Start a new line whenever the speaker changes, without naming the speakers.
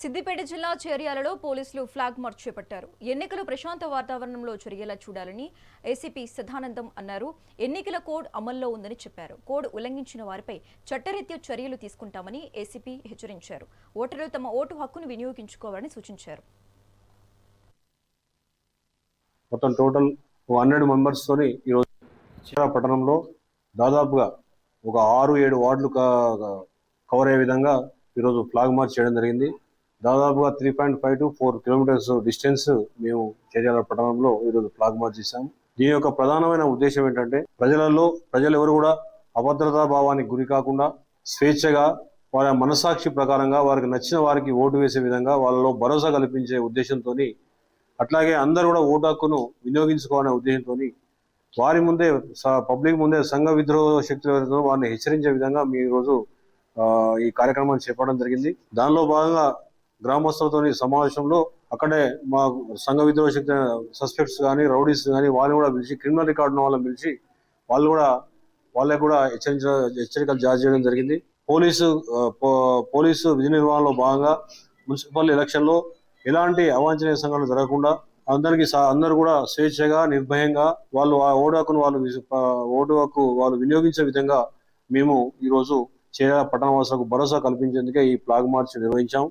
సిద్దిపేట జిల్లా చేర్యాలలో పోలీసులు flag March చేపట్టారు. ఎన్నికలు ప్రశాంత వాతావరణంలో జరిగేలా చూడాలని ఏసీపీ సదానందం అన్నారు. ఎన్నికల కోడ్ అమల్లో ఉందని చెప్పారు. కోడ్ ఉల్లంఘించిన వారిపై చట్టరీత్యా చర్యలు తీసుకుంటామని ఏసీపీ హెచ్చరించారు. ఓటర్లు తమ ఓటు హక్కును వినియోగించుకోవాలని సూచించారు.
మొత్తం టోటల్ 100 మెంబర్స్ తోని ఈరోజు పట్టణంలో దాదాపుగా ఒక 6-7 వార్డులు కవర్ అయ్యే విధంగా ఈరోజు ఫ్లాగ్ మార్చ్ చేయడం జరిగింది. దాదాపుగా 3.5 to 4 కిలోమీటర్స్ డిస్టెన్స్ మేము చేర్యాల పట్టణంలో ఈరోజు ఫ్లాగ్ మార్చ్ చేశాం. దీని యొక్క ప్రధానమైన ఉద్దేశం ఏంటంటే ప్రజలు ఎవరు కూడా అభద్రతా భావానికి గురి కాకుండా స్వేచ్ఛగా వారి మనసాక్షి ప్రకారంగా వారికి నచ్చిన వారికి ఓటు వేసే విధంగా వాళ్ళలో భరోసా కల్పించే ఉద్దేశంతో, అట్లాగే అందరూ కూడా ఓటు హక్కును వినియోగించుకోవాలనే ఉద్దేశంతో వారి ముందే పబ్లిక్ ముందే సంఘ విద్రోహ శక్తులు ఎవరితో వారిని హెచ్చరించే విధంగా మీ రోజు ఈ కార్యక్రమాన్ని చేపట్టడం జరిగింది. దానిలో భాగంగా గ్రామస్తులతో సమావేశంలో అక్కడే మా సంఘ విద్రోహ శక్తి సస్పెక్ట్స్ కానీ రౌడీస్ కానీ వాళ్ళని కూడా పిలిచి, క్రిమినల్ రికార్డు ఉన్న వాళ్ళని పిలిచి వాళ్ళకు కూడా హెచ్చరికలు జారీ చేయడం జరిగింది. పోలీసు విధి నిర్వహణలో భాగంగా మున్సిపల్ ఎలక్షన్ లో ఎలాంటి అవాంఛనీయ సంఘటనలు జరగకుండా అందరూ కూడా స్వేచ్ఛగా నిర్భయంగా వాళ్ళు ఆ ఓటు హక్కు వాళ్ళు వినియోగించే విధంగా మేము ఈరోజు చేర్యాల పట్టణవాసులకు భరోసా కల్పించేందుకే ఈ ఫ్లాగ్ మార్చ్ నిర్వహించాం.